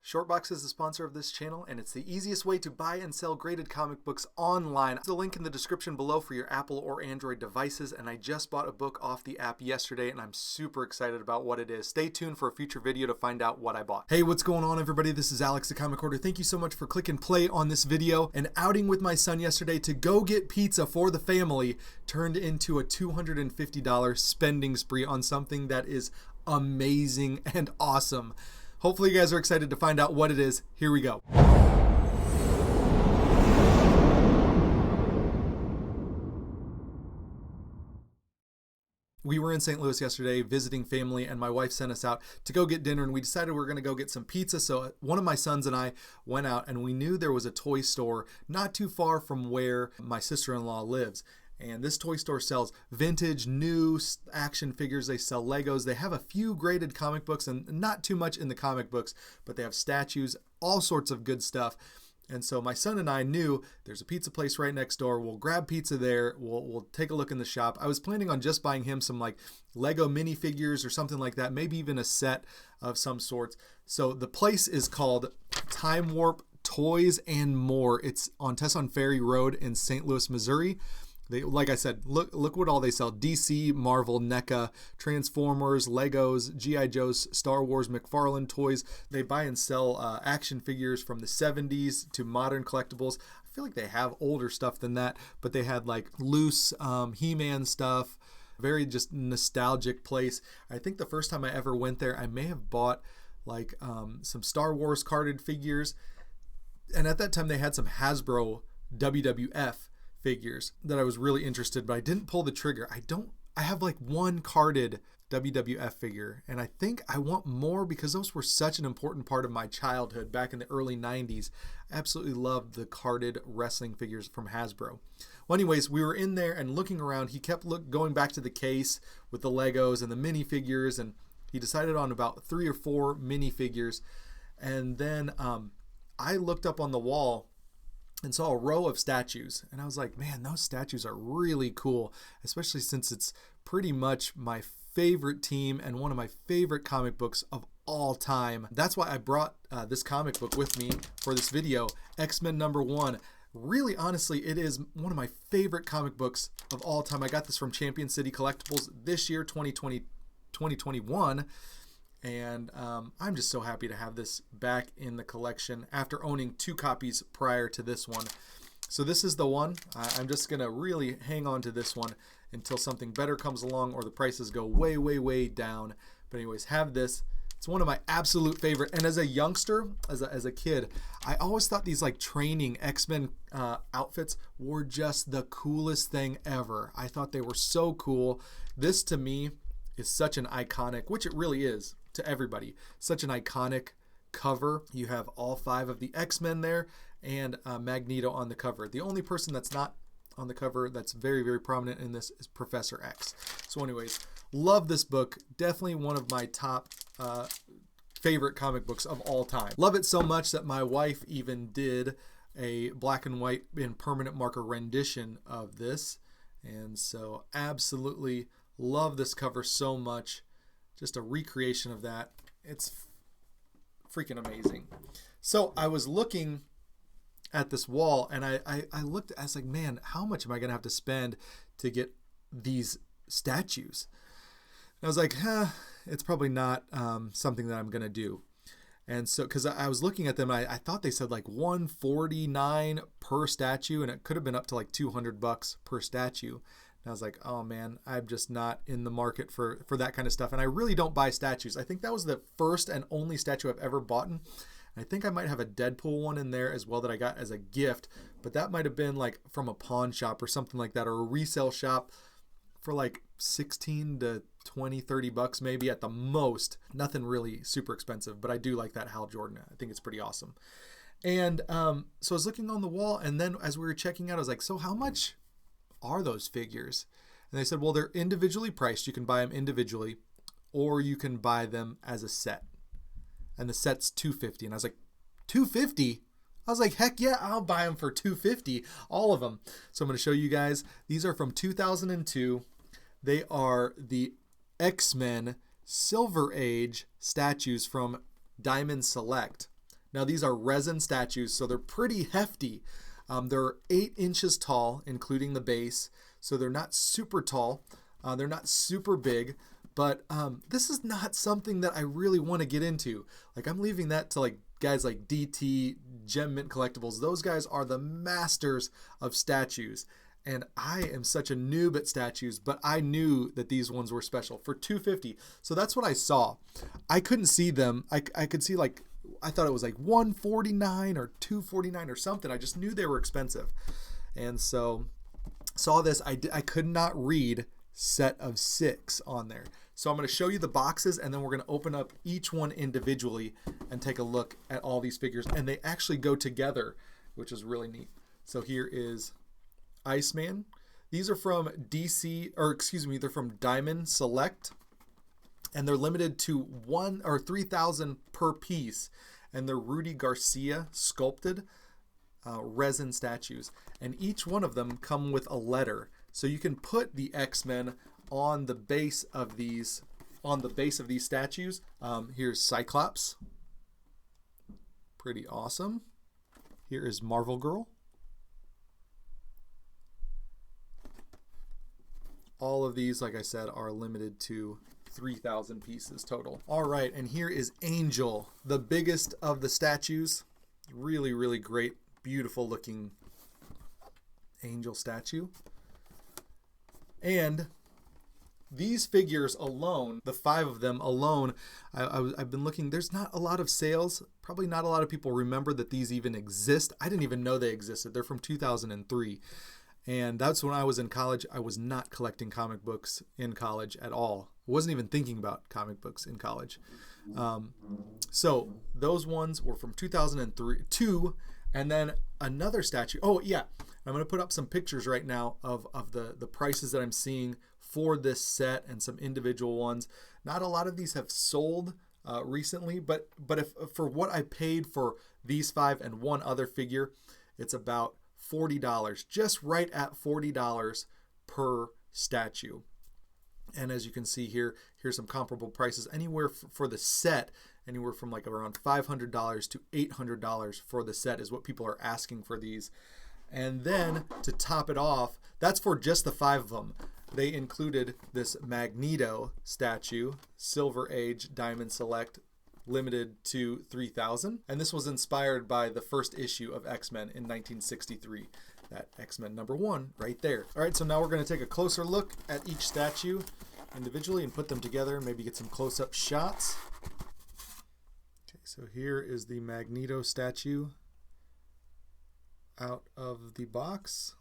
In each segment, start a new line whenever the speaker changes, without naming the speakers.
Shortbox is the sponsor of this channel, and it's the easiest way to buy and sell graded comic books online. There's a link in the description below for your Apple or Android devices, and I just bought a book off the app yesterday, and I'm super excited about what it is. Stay tuned for a future video to find out what I bought. Hey, what's going on, everybody? This is Alex, the Comic Hoarder. Thank you so much for clicking play on this video. An outing with my son yesterday to go get pizza for the family turned into a $250 spending spree on something that is amazing and awesome. Hopefully you guys are excited to find out what it is. Here we go. We were in St. Louis yesterday visiting family, and my wife sent us out to go get dinner, and we decided we were going to go get some pizza. So one of my sons and I went out, and we knew there was a toy store not too far from where my sister-in-law lives. And this toy store sells vintage, new action figures. They sell Legos. They have a few graded comic books, and not too much in the comic books, but they have statues, all sorts of good stuff. And so my son and I knew there's a pizza place right next door. We'll grab pizza there. We'll take a look in the shop. I was planning on just buying him some like Lego minifigures or something like that, maybe even a set of some sorts. So the place is called Time Warp Toys and More. It's on Tesson Ferry Road in St. Louis, Missouri. They, like I said, look what all they sell. DC, Marvel, NECA, Transformers, Legos, G.I. Joes, Star Wars, McFarlane toys. They buy and sell action figures from the 70s to modern collectibles. I feel like they have older stuff than that, but they had like loose He-Man stuff. Very just nostalgic place. I think the first time I ever went there, I may have bought like some Star Wars carded figures. And at that time, they had some Hasbro WWF figures that I was really interested, but I didn't pull the trigger. I have like one carded WWF figure, and I think I want more because those were such an important part of my childhood back in the early 90s. I absolutely loved the carded wrestling figures from Hasbro. Well, anyways, we were in there and looking around. He kept going back to the case with the Legos and the minifigures, and he decided on about 3 or 4 minifigures. And then I looked up on the wall and saw a row of statues, and I was like, man, those statues are really cool, especially since it's pretty much my favorite team and one of my favorite comic books of all time. That's why I brought this comic book with me for this video, X-Men #1. Really, honestly, it is one of my favorite comic books of all time. I got this from Champion City Collectibles this year, 2021. And I'm just so happy to have this back in the collection after owning 2 copies prior to this one. So this is the one. I'm just going to really hang on to this one until something better comes along or the prices go way, way, way down. But anyways, have this. It's one of my absolute favorite. And as a youngster, as a kid, I always thought these like training X-Men outfits were just the coolest thing ever. I thought they were so cool. This to me is such an iconic, which it really is to everybody, such an iconic cover. You have all 5 of the X-Men there and Magneto on the cover. The only person that's not on the cover that's very, very prominent in this is Professor X. So anyways, love this book. Definitely one of my top favorite comic books of all time. Love it so much that my wife even did a black and white and permanent marker rendition of this. And so absolutely love this cover so much. Just a recreation of that. It's freaking amazing. So I was looking at this wall, and I looked, I was like, man, how much am I going to have to spend to get these statues? And I was like, it's probably not something that I'm going to do. And so, because I was looking at them, I thought they said like $149 per statue, and it could have been up to like $200 per statue. I was like, oh man, I'm just not in the market for that kind of stuff. And I really don't buy statues. I think that was the first and only statue I've ever bought. And I think I might have a Deadpool one in there as well that I got as a gift. But that might have been like from a pawn shop or something like that, or a resale shop for like 16 to 20, 30 bucks maybe at the most. Nothing really super expensive, but I do like that Hal Jordan. I think it's pretty awesome. And so I was looking on the wall, and then as we were checking out, I was like, so how much are those figures? And they said, well, they're individually priced. You can buy them individually, or you can buy them as a set. And the set's $250. And I was like, $250? I was like, heck yeah, I'll buy them for $250, all of them. So I'm going to show you guys. These are from 2002. They are the X-Men Silver Age statues from Diamond Select. Now these are resin statues, so they're pretty hefty. They're 8 inches tall, including the base, so they're not super tall. They're not super big, but this is not something that I really want to get into. Like, I'm leaving that to like guys like DT, Gem Mint Collectibles. Those guys are the masters of statues. And I am such a noob at statues, but I knew that these ones were special for $250. So that's what I saw. I couldn't see them. I could see, like, I thought it was like $149 or $249 or something. I just knew they were expensive. And so saw this. I could not read set of 6 on there. So I'm going to show you the boxes, and then we're going to open up each one individually and take a look at all these figures. And they actually go together, which is really neat. So here is Iceman. These are from they're from Diamond Select, and they're limited to 1 or 3,000 per piece, and they're Rudy Garcia sculpted resin statues, and each one of them come with a letter, so you can put the X-Men on the base of these statues. Here's Cyclops, pretty awesome. Here is Marvel Girl. All of these, like I said, are limited to 3,000 pieces total. All right, and here is Angel, the biggest of the statues. Really, really great, beautiful looking Angel statue. And these figures alone, the 5 of them alone, I've been looking, there's not a lot of sales. Probably not a lot of people remember that these even exist. I didn't even know they existed. They're from 2003. And that's when I was in college. I was not collecting comic books in college at all. I wasn't even thinking about comic books in college. So those ones were from 2002. And then another statue. Oh, yeah. I'm going to put up some pictures right now of the prices that I'm seeing for this set and some individual ones. Not a lot of these have sold recently, but if for what I paid for these 5 and one other figure, it's about $40, just right at $40 per statue. And as you can see here, here's some comparable prices anywhere for the set, anywhere from like around $500 to $800 for the set is what people are asking for these. And then to top it off, that's for just the 5 of them. They included this Magneto statue, Silver Age Diamond Select, limited to 3,000. And this was inspired by the first issue of X-Men in 1963. That X-Men #1 right there. All right, so now we're going to take a closer look at each statue individually and put them together, maybe get some close-up shots. Okay, so here is the Magneto statue out of the box.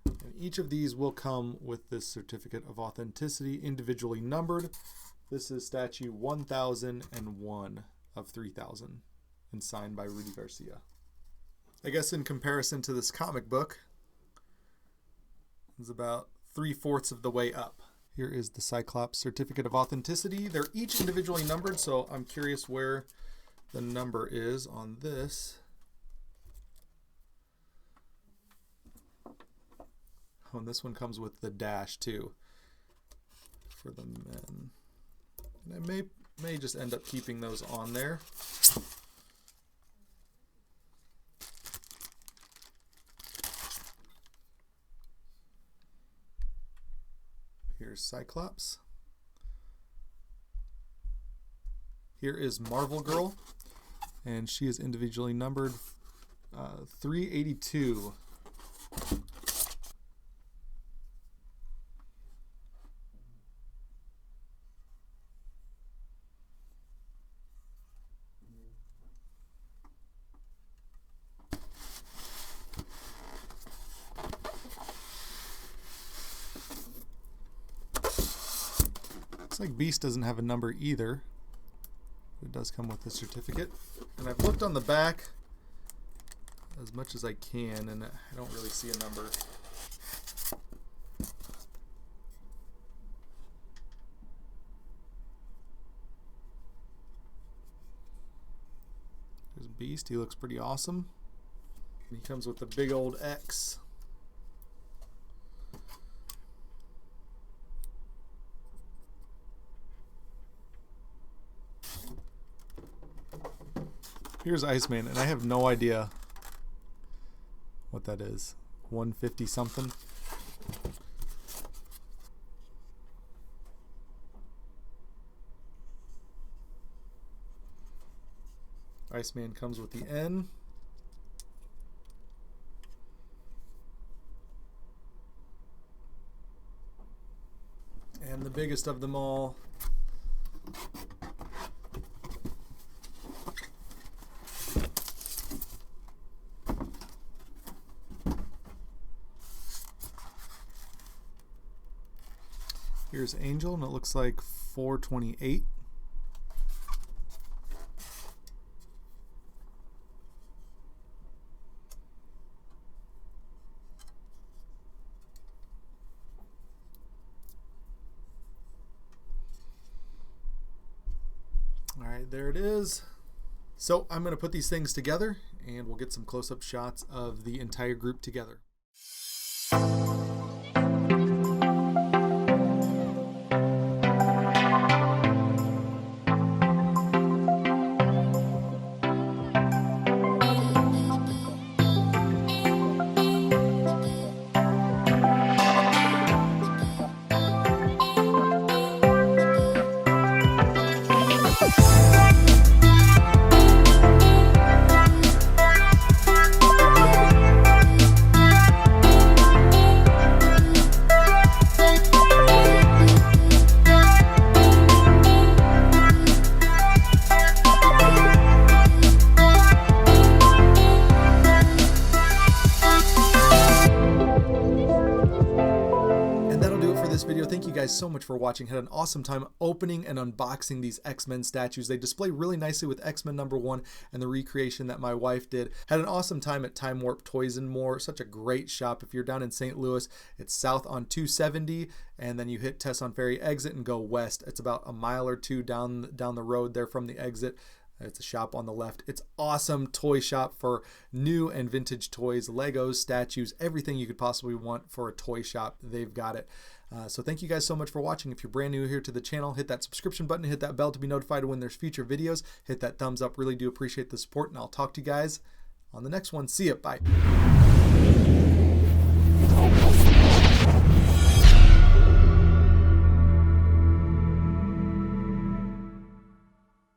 And each of these will come with this certificate of authenticity, individually numbered. This is statue 1001 of 3000 and signed by Rudy Garcia. I guess in comparison to this comic book, it's about 3/4 of the way up. Here is the Cyclops certificate of authenticity. They're each individually numbered, so I'm curious where the number is on this. Oh, and this one comes with the dash too for the men. And I may just end up keeping those on there. Here's Cyclops. Here is Marvel Girl, and she is individually numbered 382. Looks like Beast doesn't have a number either. It does come with a certificate. And I've looked on the back as much as I can, and I don't really see a number. There's Beast. He looks pretty awesome. He comes with the big old X. Here's Iceman, and I have no idea what that is. 150 something. Iceman comes with the N. And the biggest of them all, here's Angel, and it looks like 428. All right, there it is. So I'm going to put these things together and we'll get some close-up shots of the entire group together. Video. Thank you guys so much for watching. Had an awesome time opening and unboxing these X-Men statues. They display really nicely with X-Men #1 and the recreation that my wife did. Had an awesome time at Time Warp Toys and More. Such a great shop. If you're down in St. Louis, it's south on 270, and then you hit Tesson Ferry exit and go west. It's about a mile or two down the road there from the exit. It's a shop on the left. It's awesome toy shop for new and vintage toys, Legos, statues, everything you could possibly want for a toy shop. They've got it. So thank you guys so much for watching. If you're brand new here to the channel, hit that subscription button, hit that bell to be notified when there's future videos. Hit that thumbs up. Really do appreciate the support, and I'll talk to you guys on the next one. See ya. Bye.